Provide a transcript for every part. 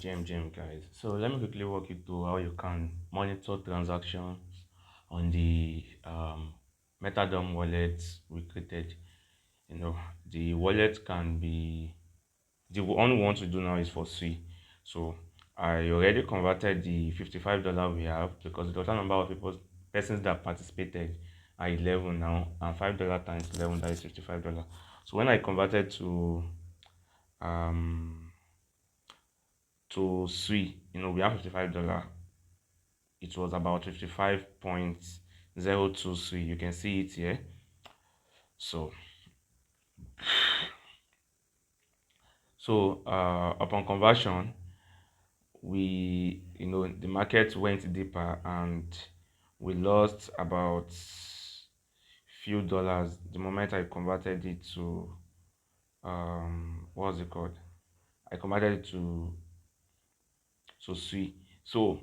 Gem guys. So let me quickly walk you through how you can monitor transactions on the Metadom wallet we created. The wallet can be the one we want to do now is for SUI. So I already converted the $55 we have because the total number of persons that participated are 11 now, and $5 times 11, that is $55. So when I converted um to SUI, we have $55. It was about 55.02 SUI. You can see it here. So upon conversion, the market went deeper and we lost about few dollars the moment I converted it to what's it called? I converted it to SUI. So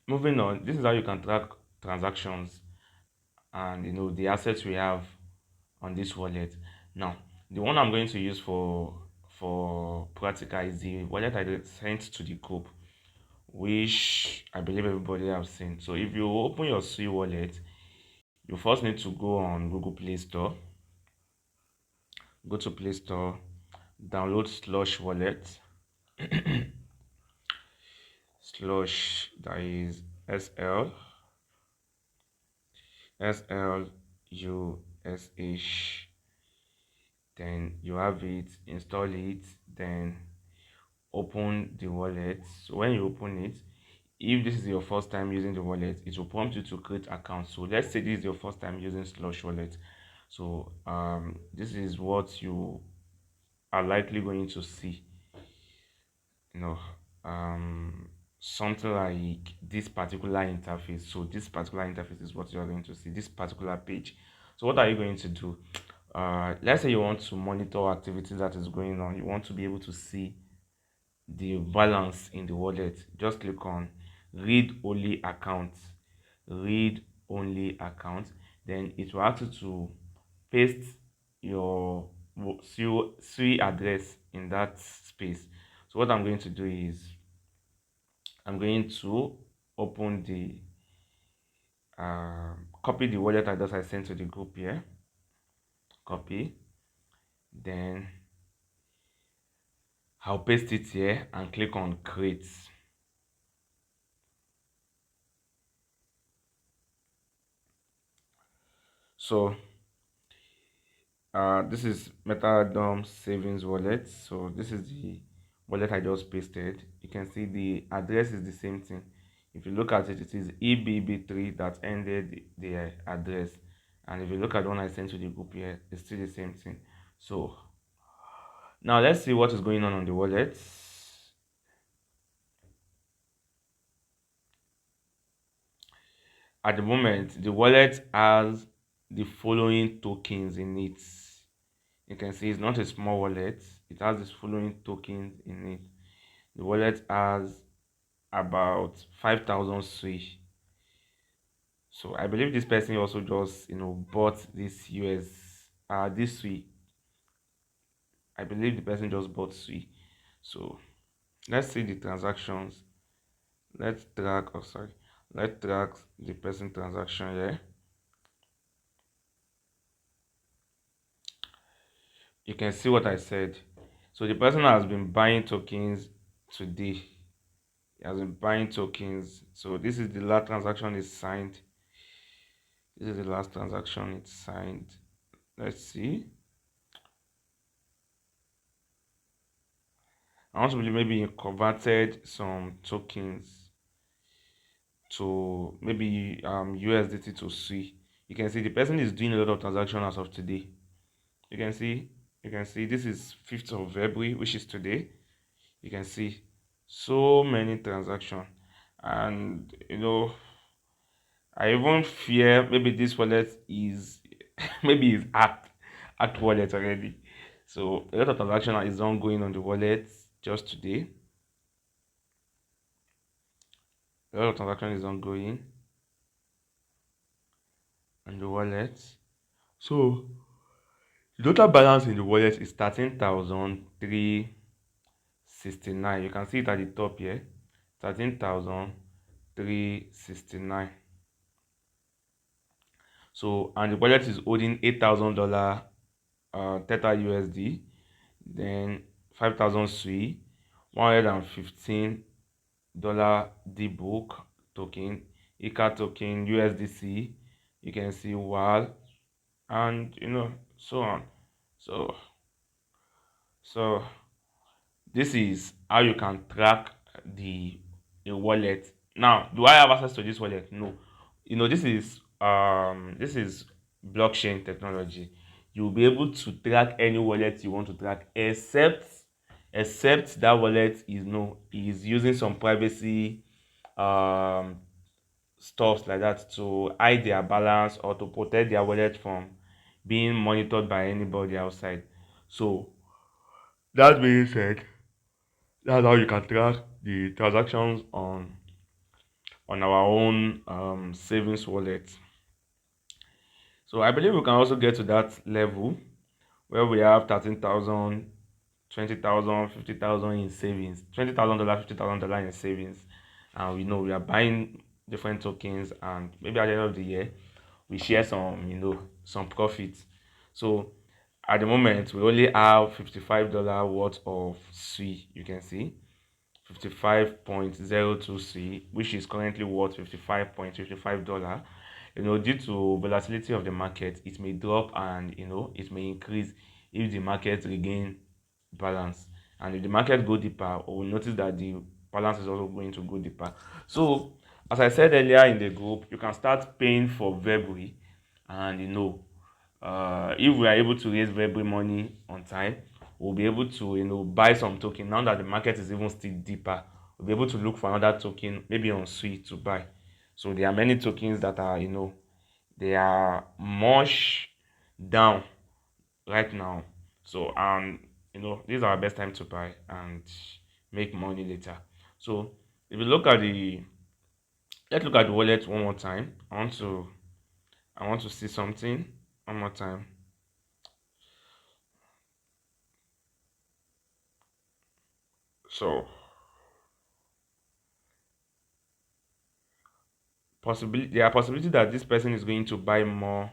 moving on, this is how you can track transactions and the assets we have on this wallet. Now, the one I'm going to use for practical is the wallet I sent to the group, which I believe everybody have seen. So if you open your SUI wallet, you first need to go on Google Play Store. Go to Play Store, download Slush Wallet. Slush, that is SLUSH. Then you have it, install it, then open the wallet. So when you open it, if this is your first time using the wallet, it will prompt you to create account. So let's say this is your first time using Slush Wallet. So this is what you are likely going to see. you know Something like this particular interface. So this particular interface is what you are going to see, this particular page. So what are you going to do? Let's say you want to monitor activity that is going on. You want to be able to see the balance in the wallet. Just click on read only account. Read only account. Then it will ask you to paste your SUI address in that space. So what I'm going to do is I'm going to open the copy the wallet address I sent to the group here. Copy. Then I'll paste it here and click on create. So this is Metadom savings wallet. So this is the wallet I just pasted. You can see the address is the same thing. If you look at it, it is EBB3 that ended the address. And if you look at the one I sent to the group here, it's still the same thing. So now let's see what is going on the wallet. At the moment, the wallet has the following tokens in it. You can see it's not a small wallet. It has this following tokens in it. The wallet has about 5,000 SUI. So I believe this person also just bought this this SUI. I believe the person just bought SUI. So let's see the transactions. Let's track, oh sorry, let's track the person transaction here. You can see what I said. So the person has been buying tokens today. He has been buying tokens. So this is the last transaction is signed. This is the last transaction it's signed. Let's see. I want to believe maybe he converted some tokens to maybe USDT to SUI. You can see the person is doing a lot of transactions as of today. You can see this is 5th of February, which is today. You can see so many transactions, and I even fear maybe this wallet is maybe is act wallet already. So a lot of transaction is ongoing on the wallet just today. A lot of transaction is ongoing on the wallet. So the total balance in the wallet is 13,3 69. You can see it at the top here. 13,369. So, and the wallet is holding $8,000 Theta USD, then 5,000 SUI, $115 D-Book token, ICA token, USDC. You can see WAL, and so on. So, so this is how you can track the wallet. Now, do I have access to this wallet? No. This is blockchain technology. You'll be able to track any wallet you want to track, except that wallet is using some privacy um stuff like that to hide their balance or to protect their wallet from being monitored by anybody outside. So that being said, that's how you can track the transactions on our own savings wallet. So I believe we can also get to that level where we have 13,000, 20,000, 50,000 in savings, $20,000, $50,000 in savings, and we know we are buying different tokens, and maybe at the end of the year we share some profits. So at the moment we only have $55 worth of SUI. You can see 55.02C, which is currently worth $55.55. Due to volatility of the market, it may drop and it may increase if the market regain balance. And if the market go deeper, we will notice that the balance is also going to go deeper. So, as I said earlier in the group, you can start paying for February, and if we are able to raise February money on time, we'll be able to buy some token. Now that the market is even still deeper, we'll be able to look for another token, maybe on SUI, to buy. So there are many tokens that are they are much down right now. So these are our best time to buy and make money later. So if you look at the let's look at the wallet one more time. I want to see something one more time. So there are possibility that this person is going to buy more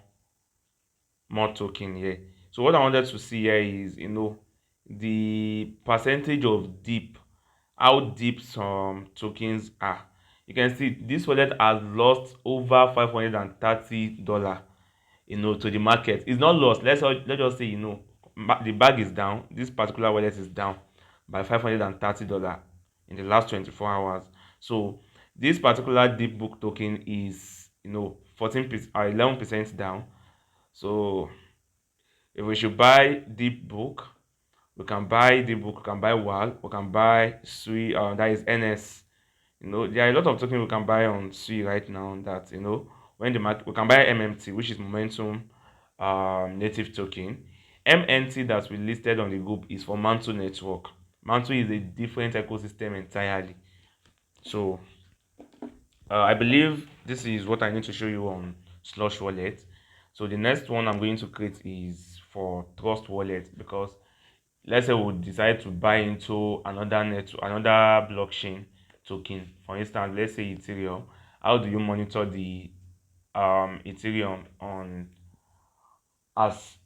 token here. So what I wanted to see here is the percentage of deep, how deep some tokens are. You can see this wallet has lost over $530 to the market. It's not lost. Let's just say the bag is down. This particular wallet is down by $530 in the last 24 hours. So this particular deep book token is 14% or 11% down. So if we should buy deep book, we can buy WAL, we can buy SUI, that is NS. There are a lot of tokens we can buy on SUI right now that when the market, we can buy MMT, which is momentum native token. MNT that we listed on the group is for Mantle network. Mantle is a different ecosystem entirely. So I believe this is what I need to show you on Slush Wallet. So the next one I'm going to create is for Trust Wallet, because let's say we decide to buy into another blockchain token. For instance, let's say Ethereum. How do you monitor the Ethereum on as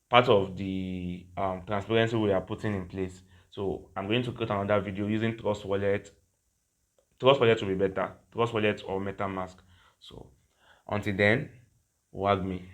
part of the transparency we are putting in place? So I'm going to create another video using Trust Wallet. Trust Wallet will be better. Trust Wallet or MetaMask. So until then, wag me.